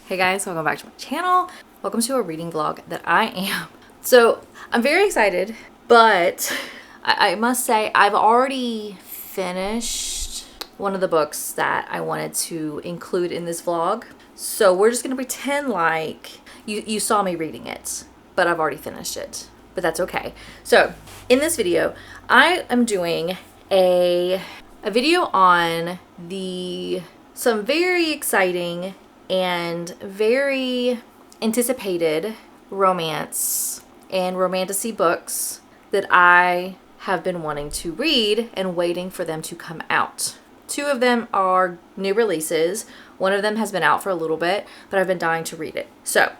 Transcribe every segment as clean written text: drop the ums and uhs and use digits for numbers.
Hey guys, welcome back to my channel. Welcome to a reading vlog that I am. So I'm very excited, but I must say I've already finished one of the books that I wanted to include in this vlog. So we're just gonna pretend like you saw me reading it, but I've already finished it, but that's okay. So in this video, I am doing a video on some very exciting and very anticipated romance and romantasy books that I have been wanting to read and waiting for them to come out. Two of them are new releases. One of them has been out for a little bit, but I've been dying to read it. So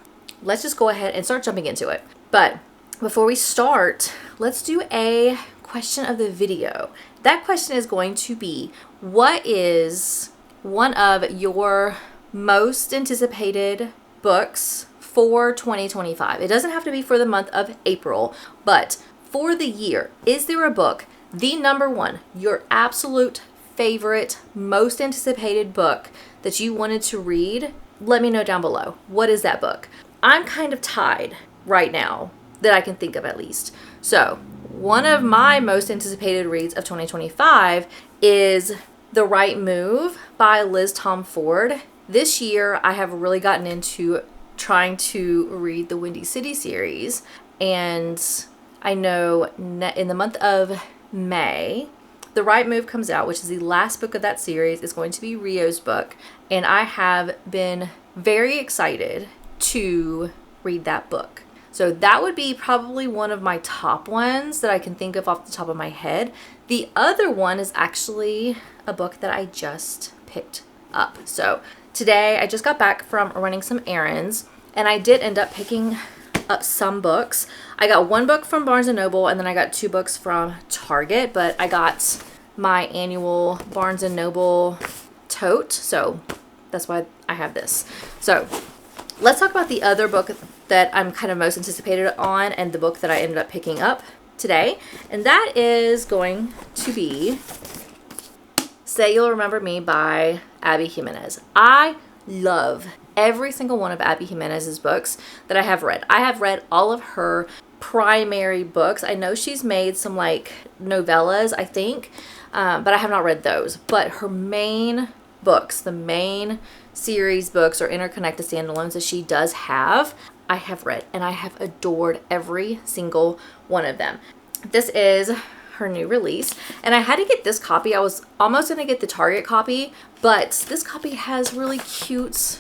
let's just go ahead and start jumping into it. But before we start, let's do a question of the video. That question is going to be, what is one of your most anticipated books for 2025? It doesn't have to be for the month of April, but for the year. Is there a book, the number one, your absolute favorite, most anticipated book that you wanted to read? Let me know down below. What is that book? I'm kind of tied right now that I can think of at least. So one of my most anticipated reads of 2025 is The Right Move by Liz Tomforde. This year, I have really gotten into trying to read the Windy City series, and I know in the month of May, The Right Move comes out, which is the last book of that series. It's going to be Rio's book, and I have been very excited to read that book. So that would be probably one of my top ones that I can think of off the top of my head. The other one is actually a book that I just picked up. So today I just got back from running some errands, and I did end up picking up some books. I got one book from Barnes & Noble, and then I got two books from Target, but I got my annual Barnes & Noble tote, so that's why I have this. So let's talk about the other book that I'm kind of most anticipated on, and the book that I ended up picking up today, and that is going to be Say You'll Remember Me by Abby Jimenez. I love every single one of Abby Jimenez's books that I have read. I have read all of her primary books. I know she's made some like novellas, I think, but I have not read those. But her main books, the main series books or interconnected standalones that she does have, I have read, and I have adored every single one of them. This is her new release, and I had to get this copy. I was almost going to get the Target copy, but this copy has really cute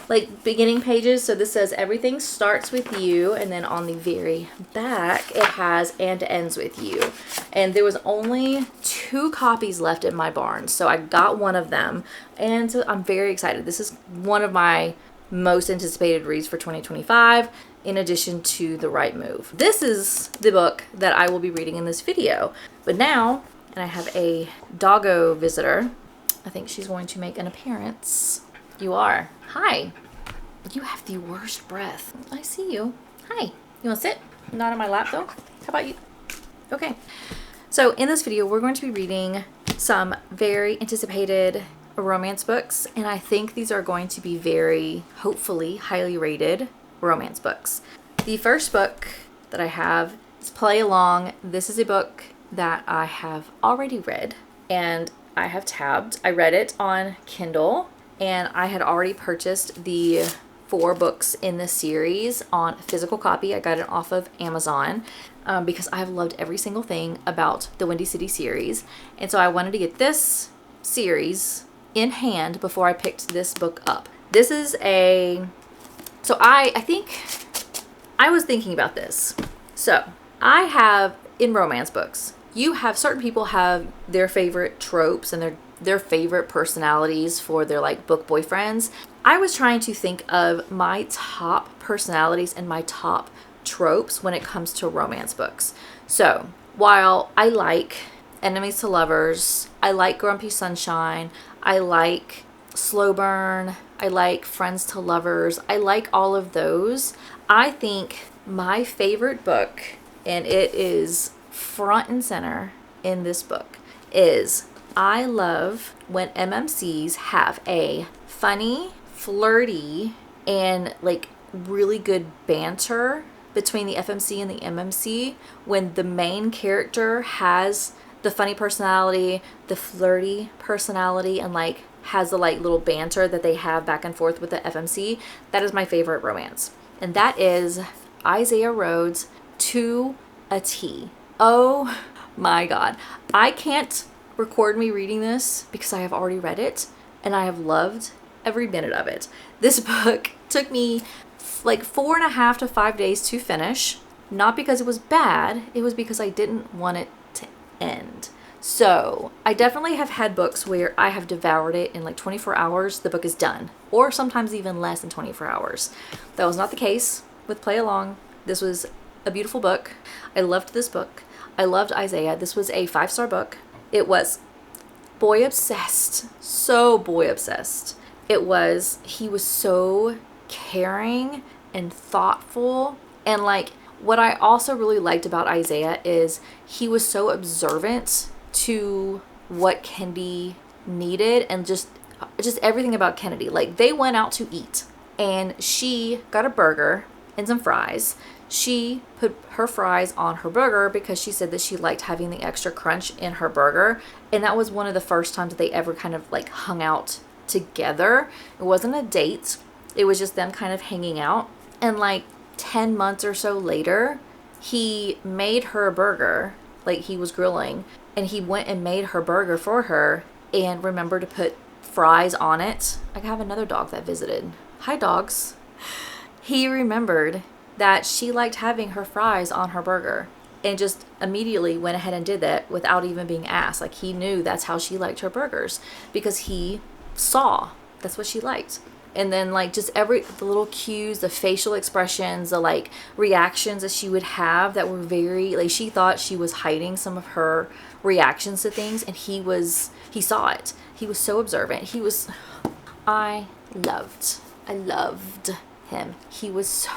like beginning pages. So this says everything starts with you, and then on the very back it has and ends with you. And there was only 2 copies left in my barn, so I got one of them, and so I'm very excited. This is one of my most anticipated reads for 2025, in addition to The Right Move. This is the book that I will be reading in this video. But now, and I have a doggo visitor. I think she's going to make an appearance. You are. Hi. You have the worst breath. I see you. Hi. You want to sit? Not on my lap though? How about you? Okay. So in this video, we're going to be reading some very anticipated romance books, and I think these are going to be very, hopefully, highly rated romance books. The first book that I have is Play Along. This is a book that I have already read, and I have tabbed. I read it on Kindle, and I had already purchased the 4 books in this series on physical copy. I got it off of Amazon because I have loved every single thing about the Windy City series, and so I wanted to get this series in hand before I picked this book up. This is so I think I was thinking about this. So I have, in romance books, you have certain people have their favorite tropes and their favorite personalities for their like book boyfriends. I was trying to think of my top personalities and my top tropes when it comes to romance books. So while I like enemies to lovers, I like Grumpy Sunshine, I like Slow Burn, I like friends to lovers, I like all of those, I think my favorite book, and it is front and center in this book, is I love when MMCs have a funny, flirty, and like really good banter between the FMC and the MMC when the main character has the funny personality, the flirty personality, and like has the like little banter that they have back and forth with the FMC. That is my favorite romance. And that is Isaiah Rhodes to a T. Oh my God. I can't record me reading this because I have already read it and I have loved every minute of it. This book took me like 4.5 to 5 days to finish. Not because it was bad, it was because I didn't want it to end. So I definitely have had books where I have devoured it in like 24 hours, the book is done. Or sometimes even less than 24 hours. That was not the case with Play Along. This was a beautiful book. I loved this book. I loved Isaiah. This was a 5-star book. It was boy obsessed. So boy obsessed. He was so caring and thoughtful. And like, what I also really liked about Isaiah is he was so observant to what Kennedy needed and just everything about Kennedy. Like, they went out to eat and she got a burger and some fries. She put her fries on her burger because she said that she liked having the extra crunch in her burger. And that was one of the first times that they ever kind of like hung out together. It wasn't a date. It was just them kind of hanging out. And like 10 months or so later, he made her a burger, like he was grilling, and he went and made her burger for her and remembered to put fries on it. I have another dog that visited. Hi, dogs. He remembered that she liked having her fries on her burger and just immediately went ahead and did that without even being asked. Like, he knew that's how she liked her burgers because he saw that's what she liked. And then like just the little cues, the facial expressions, the like reactions that she would have that were very like, she thought she was hiding some of her reactions to things, and he saw it. He was so observant. I loved him. He was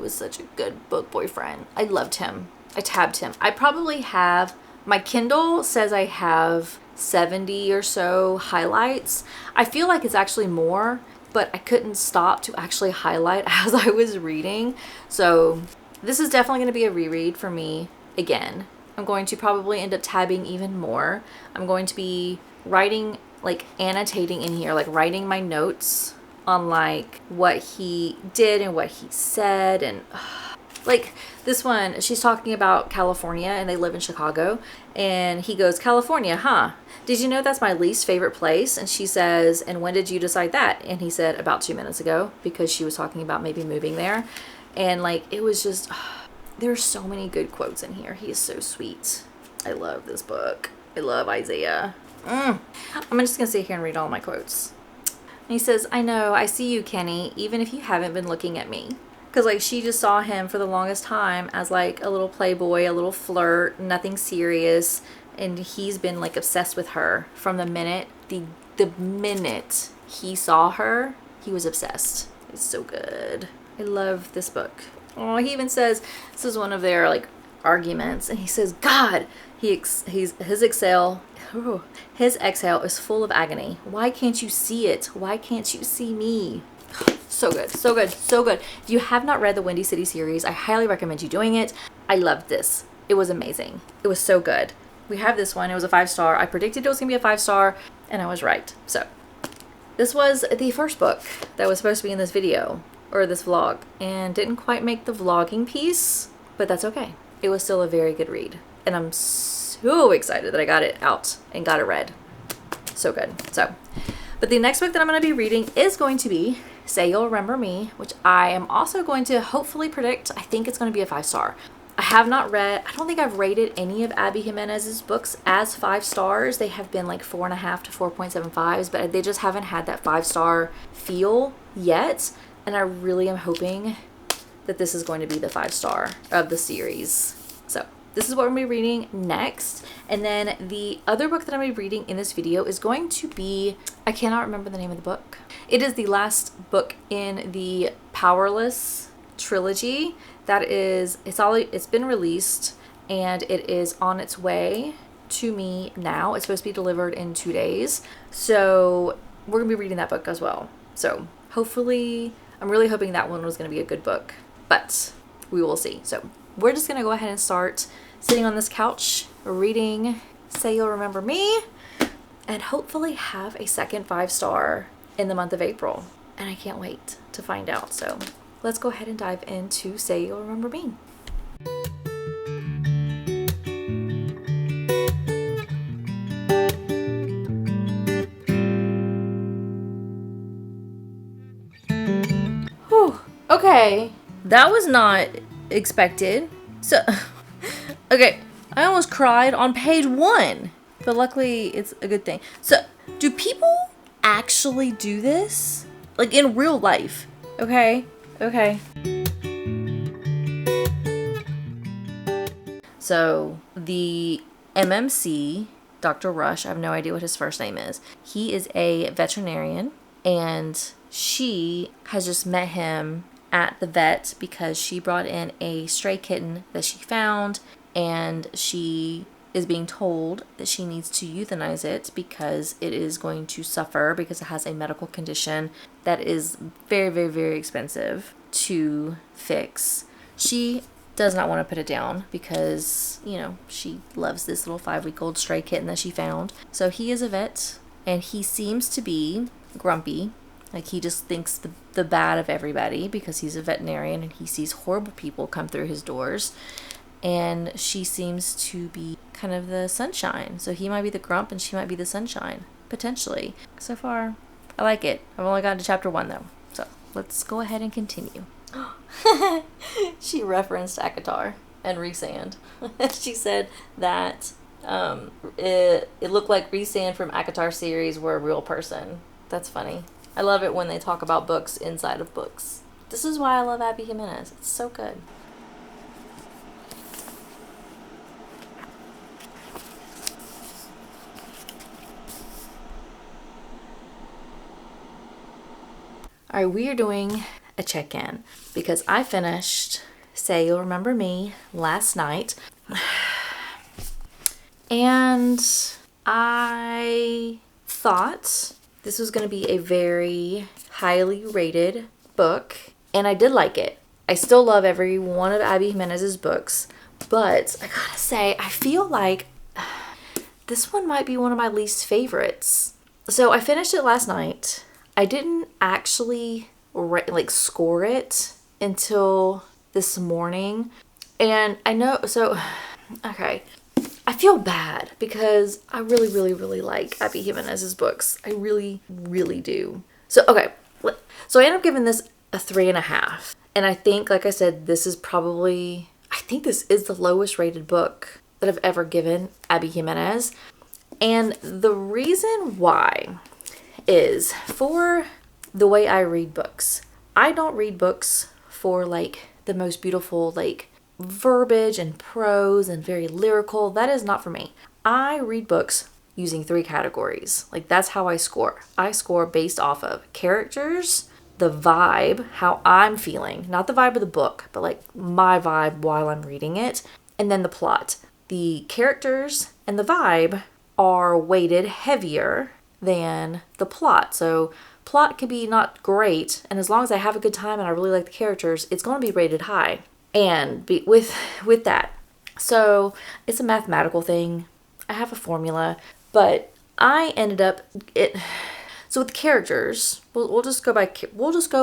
such a good book boyfriend. I loved him. I tabbed him. I probably have, my Kindle says I have 70 or so highlights. I feel like it's actually more, but I couldn't stop to actually highlight as I was reading. So this is definitely going to be a reread for me again. I'm going to probably end up tabbing even more. I'm going to be writing, like annotating in here, like writing my notes on like what he did and what he said. And like this one, she's talking about California and they live in Chicago. And he goes, California, huh? Did you know that's my least favorite place? And she says, and when did you decide that? And he said, about 2 minutes ago, because she was talking about maybe moving there. And like, it was just, there's so many good quotes in here. He is so sweet. I love this book. I love Isaiah. I'm just going to sit here and read all my quotes. And he says, I know, I see you, Kenny, even if you haven't been looking at me. Because like, she just saw him for the longest time as like a little playboy, a little flirt, nothing serious. And he's been like obsessed with her from the minute, the minute he saw her, he was obsessed. It's so good. I love this book. Oh, he even says, this is one of their like arguments, and he says, God, his exhale is full of agony. Why can't you see it? Why can't you see me? So good, so good, so good. If you have not read the Windy City series, I highly recommend you doing it. I loved this. It was amazing. It was so good. We have this one. It was a 5-star. I predicted it was going to be a 5-star, and I was right. So this was the first book that was supposed to be in this video, or this vlog, and didn't quite make the vlogging piece, but that's okay. It was still a very good read, and I'm so excited that I got it out and got it read. So good. But the next book that I'm going to be reading is going to be Say You'll Remember Me, which I am also going to hopefully predict. I think it's going to be a 5-star. I have not read, I don't think I've rated any of Abby Jimenez's books as 5 stars. They have been like 4.5 to 4.75s, but they just haven't had that 5-star feel yet. And I really am hoping that this is going to be the 5-star of the series. So this is what I'm going to be reading next. And then the other book that I'm going to be reading in this video is going to be, I cannot remember the name of the book. It is the last book in the Powerless trilogy. That is, it's been released and it is on its way to me now. It's supposed to be delivered in 2 days. So we're going to be reading that book as well. So hopefully I'm really hoping that one was going to be a good book, but we will see. So we're just going to go ahead and start sitting on this couch reading Say You'll Remember Me, and hopefully have a second 5-star in the month of April. And I can't wait to find out. So let's go ahead and dive into Say You'll Remember Me. Whew. Okay, that was not expected. So, okay, I almost cried on page 1, but luckily it's a good thing. So, do people actually do this? Like in real life? Okay. So, the MMC, Dr. Rush, I have no idea what his first name is. He is a veterinarian, and she has just met him at the vet because she brought in a stray kitten that she found, and she is being told that she needs to euthanize it because it is going to suffer because it has a medical condition that is very, very, very expensive to fix. She does not want to put it down because, you know, she loves this little 5-week-old stray kitten that she found. So he is a vet, and he seems to be grumpy. Like, he just thinks the bad of everybody because he's a veterinarian and he sees horrible people come through his doors. And she seems to be kind of the sunshine. So he might be the grump and she might be the sunshine, potentially. So far, I like it. I've only gotten to chapter 1, though. So let's go ahead and continue. She referenced ACOTAR and Rhysand. She said that it looked like Rhysand from ACOTAR series were a real person. That's funny. I love it when they talk about books inside of books. This is why I love Abby Jimenez. It's so good. All right, we are doing a check-in because I finished Say You'll Remember Me last night. And I thought this was going to be a very highly rated book, and I did like it. I still love every one of Abby Jimenez's books, but I gotta say, I feel like this one might be one of my least favorites. So I finished it last night. I didn't actually score it until this morning, and I know, so okay, I feel bad because I really, really, really like Abby Jimenez's books. I really, really do. So, okay. So I ended up giving this a 3.5. And I think, like I said, this is the lowest rated book that I've ever given Abby Jimenez. And the reason why is for the way I read books. I don't read books for the most beautiful, verbiage and prose and very lyrical. That is not for me. I read books using 3 categories. That's how I score. I score based off of characters, the vibe, how I'm feeling, not the vibe of the book, but my vibe while I'm reading it, and then the plot. The characters and the vibe are weighted heavier than the plot. So plot can be not great, and as long as I have a good time and I really like the characters, it's going to be rated high. And with that, so it's a mathematical thing. I have a formula, but I ended up So with the characters, we'll just go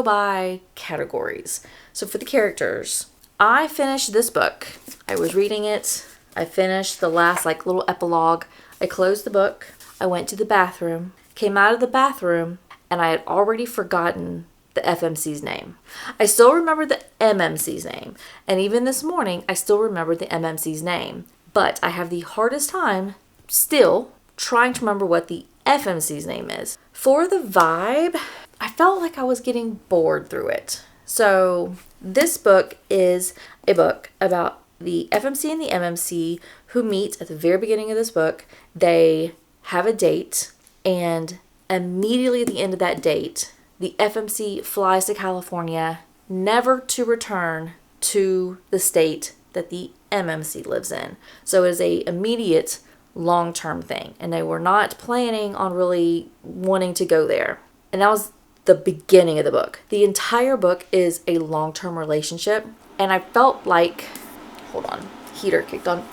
by categories. So for the characters, I finished this book. I was reading it. I finished the last little epilogue. I closed the book. I went to the bathroom. Came out of the bathroom, and I had already forgotten the FMC's name. I still remember the MMC's name. And even this morning, I still remember the MMC's name. But I have the hardest time still trying to remember what the FMC's name is. For the vibe, I felt like I was getting bored through it. So this book is a book about the FMC and the MMC who meet at the very beginning of this book. They have a date, and immediately at the end of that date, the FMC flies to California, never to return to the state that the MMC lives in. So it is a immediate long-term thing, and they were not planning on really wanting to go there. And that was the beginning of the book. The entire book is a long-term relationship, and I felt like, hold on, heater kicked on.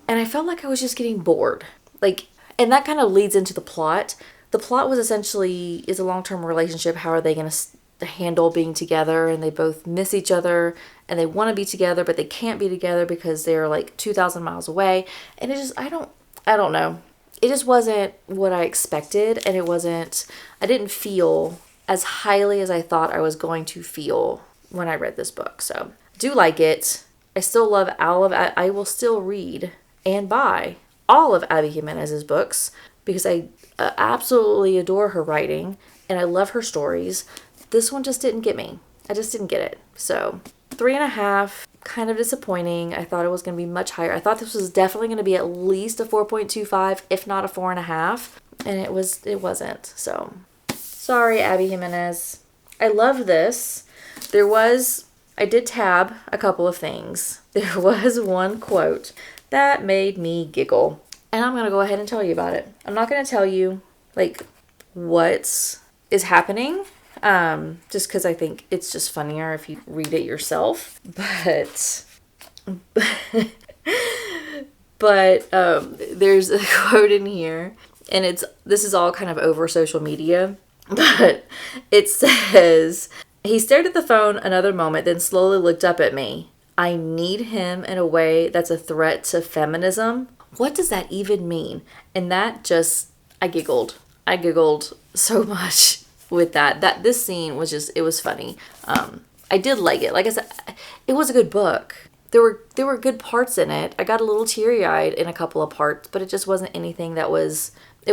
And I felt like I was just getting bored. Like, and that kind of leads into the plot. The plot was essentially, is a long-term relationship. How are they going to handle being together? And they both miss each other and they want to be together, but they can't be together because they're like 2,000 miles away. And it just, I don't know. It just wasn't what I expected. And I didn't feel as highly as I thought I was going to feel when I read this book. So I do like it. I still love I will still read and buy all of Abby Jimenez's books because I absolutely adore her writing and I love her stories. This one just didn't get me. I just didn't get it. So 3.5, kind of disappointing. I thought it was going to be much higher. I thought this was definitely going to be at least a 4.25, if not a 4.5. And it wasn't. So sorry, Abby Jimenez. I love this. I did tab a couple of things. There was one quote that made me giggle. And I'm going to go ahead and tell you about it. I'm not going to tell you, like, what is happening. Just because I think it's just funnier if you read it yourself. But there's a quote in here. And this is all kind of over social media. But it says, "He stared at the phone another moment, then slowly looked up at me. I need him in a way that's a threat to feminism." What does that even mean? And that just, I giggled. I giggled so much with that. This scene was just, it was funny. I did like it. Like I said, it was a good book. There were good parts in it. I got a little teary-eyed in a couple of parts, but it just wasn't anything it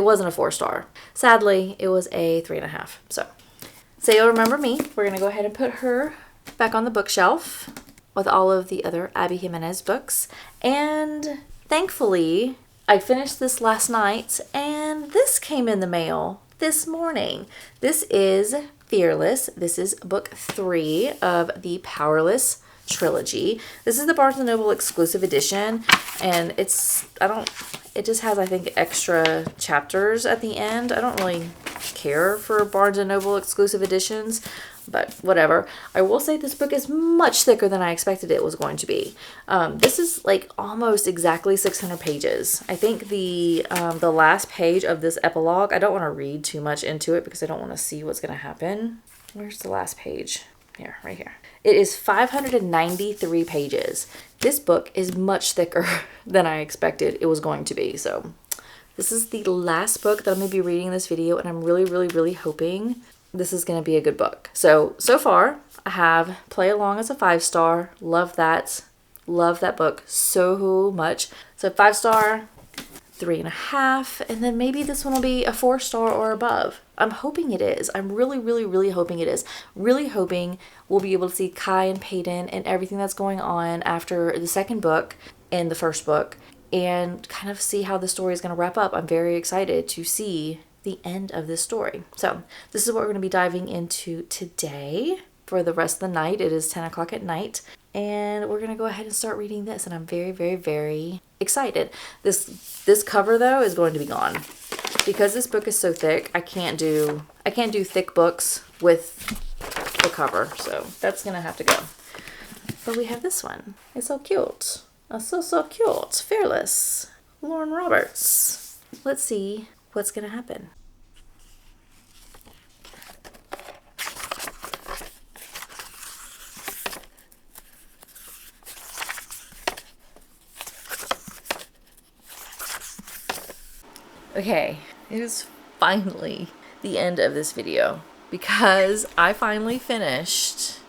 wasn't a 4-star. Sadly, it was a 3.5. So you'll remember me. We're going to go ahead and put her back on the bookshelf with all of the other Abby Jimenez books. And thankfully, I finished this last night and this came in the mail this morning. This is Fearless. This is book 3 of the Powerless trilogy. This is the Barnes & Noble exclusive edition, and it just has, I think, extra chapters at the end. I don't really care for Barnes & Noble exclusive editions, but whatever. I will say this book is much thicker than I expected it was going to be. This is like almost exactly 600 pages. I think the last page of this epilogue, I don't want to read too much into it because I don't want to see what's going to happen. Where's the last page? Here, right here. It is 593 pages. This book is much thicker than I expected it was going to be. So this is the last book that I'm going to be reading in this video, and I'm really, really, really hoping this is going to be a good book. So far, I have Play Along as a 5-star. Love that. Love that book so much. So 5-star, 3.5, and then maybe this one will be a 4-star or above. I'm hoping it is. I'm really, really, really hoping it is. Really hoping we'll be able to see Kai and Peyton and everything that's going on after the second book and the first book and kind of see how the story is going to wrap up. I'm very excited to see the end of this story. So this is what we're going to be diving into today for the rest of the night. It is 10 o'clock at night. And we're going to go ahead and start reading this. And I'm very, very, very excited. This cover, though, is going to be gone. Because this book is so thick, I can't do thick books with the cover. So that's going to have to go. But we have this one. It's so cute. So cute. Fearless. Lauren Roberts. Let's see what's going to happen. Okay, it is finally the end of this video because I finally finished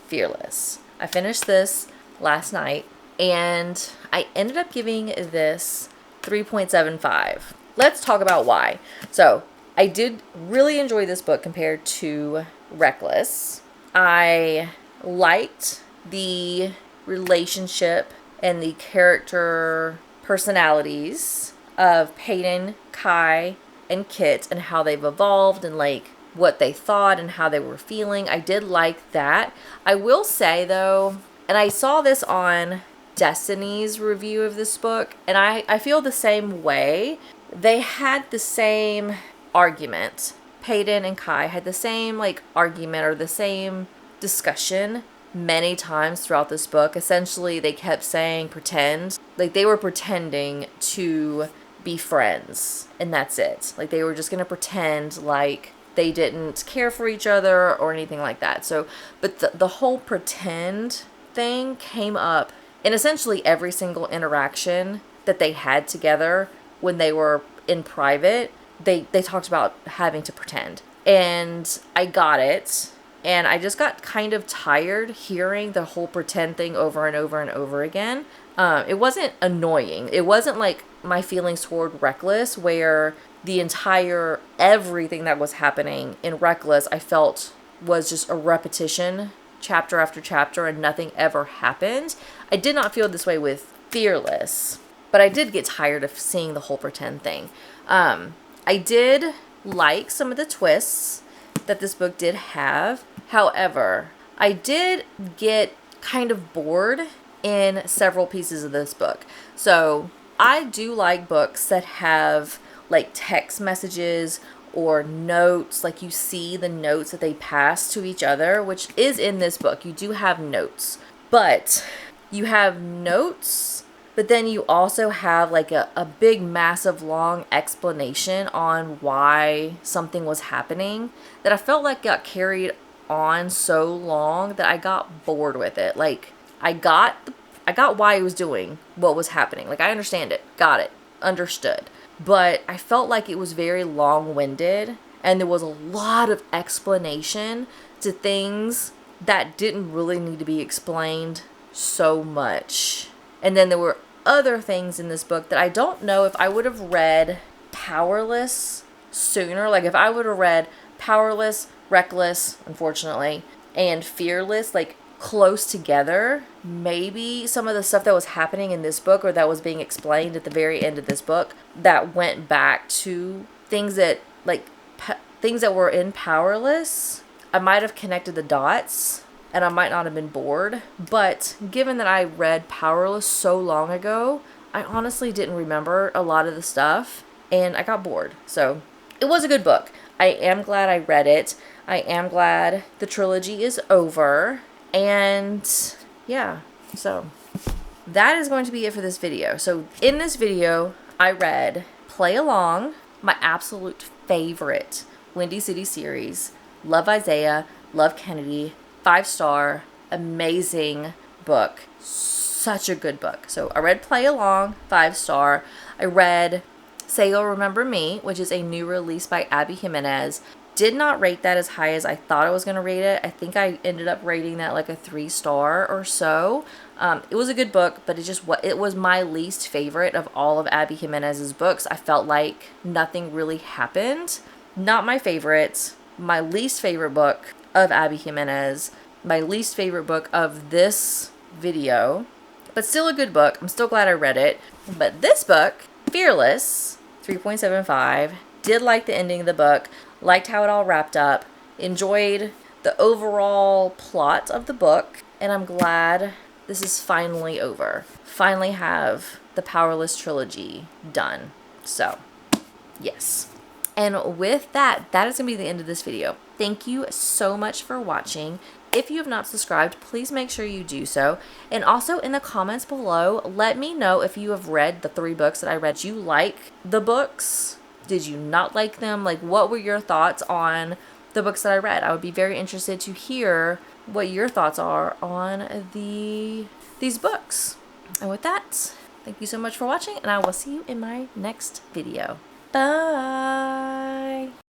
Fearless. I finished this last night and I ended up giving this 3.75. Let's talk about why. So I did really enjoy this book compared to Reckless. I liked the relationship and the character personalities of Peyton, Kai, and Kit and how they've evolved and like what they thought and how they were feeling. I did like that. I will say though, and I saw this on Destiny's review of this book, and I feel the same way. They had the same argument. Peyton and Kai had the same like argument or the same discussion many times throughout this book. Essentially, they kept saying pretend. Like they were pretending to be friends and that's it. Like they were just going to pretend like they didn't care for each other or anything like that. So, but the whole pretend thing came up in essentially every single interaction that they had together when they were in private. They talked about having to pretend. And I got it. And I just got kind of tired hearing the whole pretend thing over and over and over again. It wasn't annoying. It wasn't like my feelings toward Reckless, where the entire everything that was happening in Reckless I felt was just a repetition, chapter after chapter, and nothing ever happened. I did not feel this way with Fearless, but I did get tired of seeing the whole pretend thing. I did like some of the twists that this book did have. However, I did get kind of bored in several pieces of this book. So I do like books that have like text messages or notes, like you see the notes that they pass to each other, which is in this book. You do have notes, but you have notes, but then you also have like a big, massive, long explanation on why something was happening that I felt like got carried on so long that I got bored with it. Like I got why he was doing what was happening. Like I understand it, got it, understood. But I felt like it was very long-winded and there was a lot of explanation to things that didn't really need to be explained so much. And then there were other things in this book that I don't know if I would have read Powerless sooner. Like if I would have read Powerless, Reckless, unfortunately, and Fearless, like close together, maybe some of the stuff that was happening in this book or that was being explained at the very end of this book that went back to things that like things that were in Powerless, I might have connected the dots and I might not have been bored. But given that I read Powerless so long ago, I honestly didn't remember a lot of the stuff and I got bored. So it was a good book. I am glad I read it. I am glad the trilogy is over. And yeah, so that is going to be it for this video. So in this video, I read Play Along, my absolute favorite Windy City series. Love Isaiah, love Kennedy, 5-star, amazing book. Such a good book. So I read Play Along, 5-star. I read Say You'll Remember Me, which is a new release by Abby Jimenez. Did not rate that as high as I thought I was going to rate it. I think I ended up rating that like a 3-star or so. It was a good book, but it was my least favorite of all of Abby Jimenez's books. I felt like nothing really happened. Not my favorite. My least favorite book of Abby Jimenez. My least favorite book of this video. But still a good book. I'm still glad I read it. But this book, Fearless, 3.75. Did like the ending of the book. Liked how it all wrapped up. Enjoyed the overall plot of the book. And I'm glad this is finally over. Finally have the Powerless trilogy done. So, yes. And with that, that is going to be the end of this video. Thank you so much for watching. If you have not subscribed, please make sure you do so. And also in the comments below, let me know if you have read the 3 books that I read. Do you like the books? Did you not like them? Like, what were your thoughts on the books that I read? I would be very interested to hear what your thoughts are on these books. And with that, thank you so much for watching, and I will see you in my next video. Bye!